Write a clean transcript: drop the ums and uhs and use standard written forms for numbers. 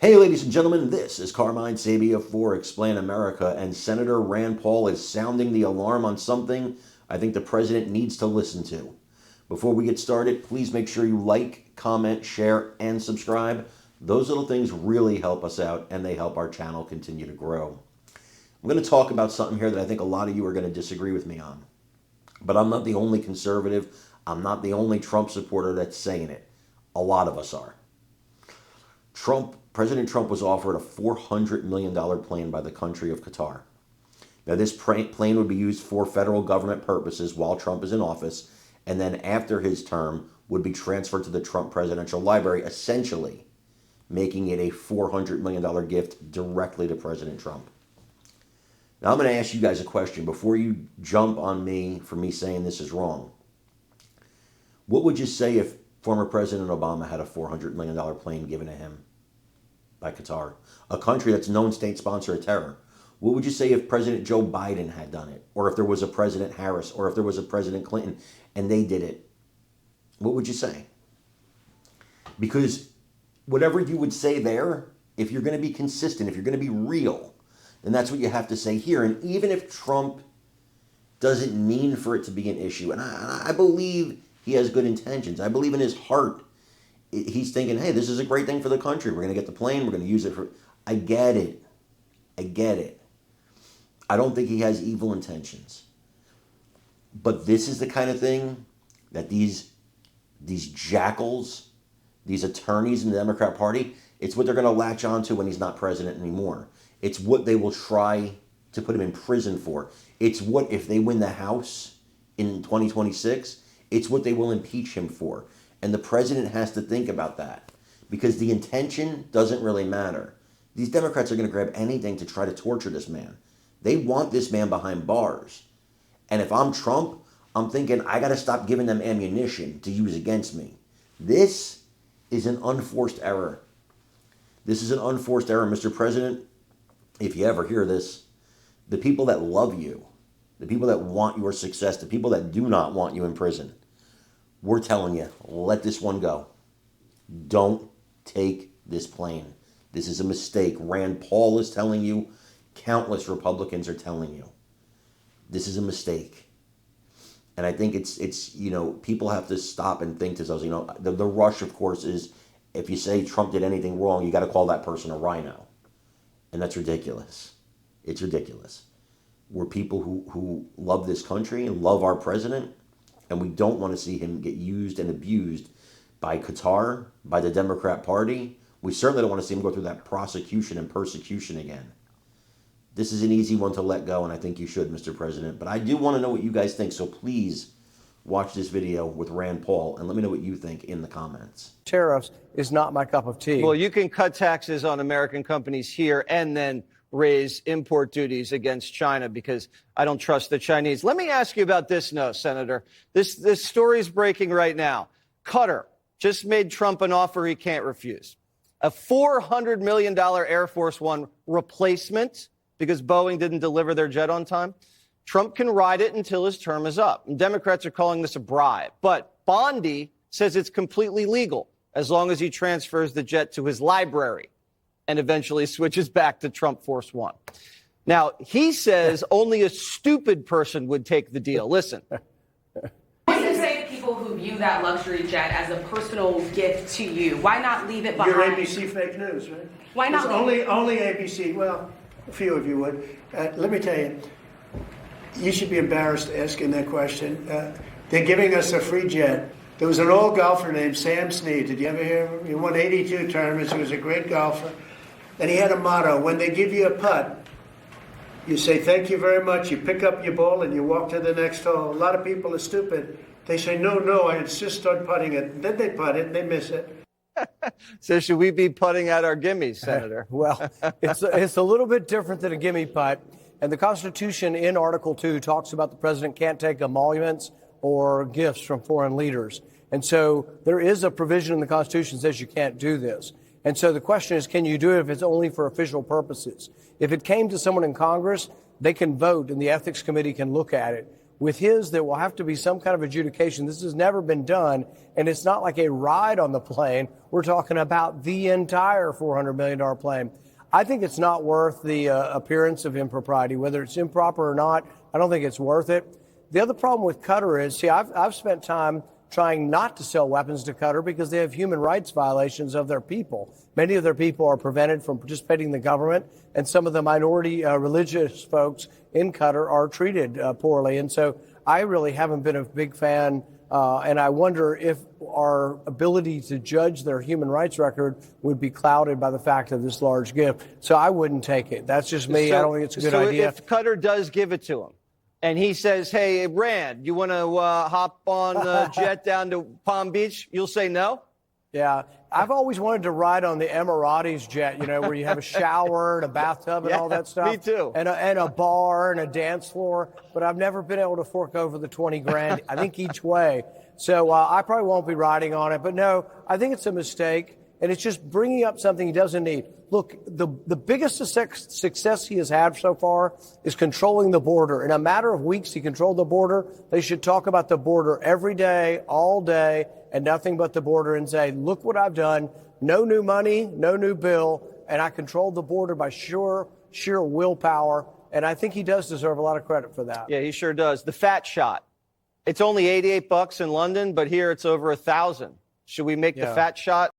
Hey, ladies and gentlemen, this is Carmine Sabia for Explain America, and Senator Rand Paul is sounding the alarm on something I think the president needs to listen to. Before we get started, please make sure you like, comment, share, and subscribe. Those little things really help us out, and they help our channel continue to grow. I'm going to talk about something here that I think a lot of you are going to disagree with me on. But I'm not the only conservative. I'm not the only Trump supporter that's saying it. A lot of us are. President Trump was offered a $400 million plane by the country of Qatar. Now, this plane would be used for federal government purposes while Trump is in office, and then after his term would be transferred to the Trump Presidential Library, essentially making it a $400 million gift directly to President Trump. Now, I'm going to ask you guys a question before you jump on me for me saying this is wrong. What would you say if former President Obama had a $400 million plane given to him by Qatar, a country that's known state sponsor of terror? What would you say if President Joe Biden had done it, or if there was a President Harris, or if there was a President Clinton, and they did it? What would you say? Because whatever you would say there, if you're going to be consistent, if you're going to be real, then that's what you have to say here. And even if Trump doesn't mean for it to be an issue, and I believe he has good intentions, I believe in his heart, he's thinking, hey, this is a great thing for the country. We're going to get the plane. We're going to use it for... I get it. I don't think he has evil intentions. But this is the kind of thing that these jackals, these attorneys in the Democrat Party, it's what they're going to latch onto when he's not president anymore. It's what they will try to put him in prison for. It's what, if they win the House in 2026, it's what they will impeach him for. And the president has to think about that, because the intention doesn't really matter. These Democrats are going to grab anything to try to torture this man. They want this man behind bars. And if I'm Trump, I'm thinking, I got to stop giving them ammunition to use against me. This is an unforced error. This is an unforced error, Mr. President. If you ever hear this, the people that love you, the people that want your success, the people that do not want you in prison, we're telling you, let this one go. Don't take this plane. This is a mistake. Rand Paul is telling you. Countless Republicans are telling you. This is a mistake. And I think it's people have to stop and think to themselves, the rush, of course, is if you say Trump did anything wrong, you got to call that person a rhino. And that's ridiculous. It's ridiculous. We're people who love this country and love our president, and we don't want to see him get used and abused by Qatar, by the Democrat Party. We certainly don't want to see him go through that prosecution and persecution again. This is an easy one to let go, and I think you should, Mr. President. But I do want to know what you guys think, so please watch this video with Rand Paul and let me know what you think in the comments. Tariffs is not my cup of tea. Well, you can cut taxes on American companies here and then raise import duties against China, because I don't trust the Chinese. Let me ask you about this, Senator. This story is breaking right now. Qatar just made Trump an offer he can't refuse. A $400 million Air Force One replacement because Boeing didn't deliver their jet on time. Trump can ride it until his term is up. And Democrats are calling this a bribe. But Bondi says it's completely legal as long as he transfers the jet to his library and eventually switches back to Trump Force One. Now, he says only a stupid person would take the deal. Listen. What do you say to people who view that luxury jet as a personal gift to you? Why not leave it behind? You're ABC fake news, right? Why not? Only ABC. Well, a few of you would. Let me tell you, you should be embarrassed asking that question. They're giving us a free jet. There was an old golfer named Sam Snead. Did you ever hear of him? He won 82 tournaments. He was a great golfer. And he had a motto: when they give you a putt, you say, thank you very much. You pick up your ball and you walk to the next hole. A lot of people are stupid. They say, no, I insist on putting it. Then they putt it and they miss it. So should we be putting out our gimmies, Senator? Well, it's a little bit different than a gimme putt. And the Constitution in Article 2 talks about the president can't take emoluments or gifts from foreign leaders. And so there is a provision in the Constitution that says you can't do this. And so the question is, can you do it if it's only for official purposes? If it came to someone in Congress, they can vote and the Ethics Committee can look at it. With his, there will have to be some kind of adjudication. This has never been done, and it's not like a ride on the plane. We're talking about the entire $400 million plane. I think it's not worth the appearance of impropriety. Whether it's improper or not, I don't think it's worth it. The other problem with Qatar is, I've spent time trying not to sell weapons to Qatar because they have human rights violations of their people. Many of their people are prevented from participating in the government, and some of the minority religious folks in Qatar are treated poorly. And so I really haven't been a big fan, and I wonder if our ability to judge their human rights record would be clouded by the fact of this large gift. So I wouldn't take it. That's just me. I don't think it's a good idea. If Qatar does give it to him, and he says, hey, Rand, you want to hop on a jet down to Palm Beach? You'll say no? Yeah. I've always wanted to ride on the Emiratis jet, where you have a shower and a bathtub and all that stuff. Me too. And a bar and a dance floor. But I've never been able to fork over the 20 grand, I think, each way. So I probably won't be riding on it. But no, I think it's a mistake. And it's just bringing up something he doesn't need. Look, the biggest success he has had so far is controlling the border. In a matter of weeks, he controlled the border. They should talk about the border every day, all day, and nothing but the border, and say, look what I've done. No new money, no new bill, and I controlled the border by sheer willpower. And I think he does deserve a lot of credit for that. Yeah, he sure does. The fat shot. It's only $88 in London, but here it's over $1,000. Should we make the fat shot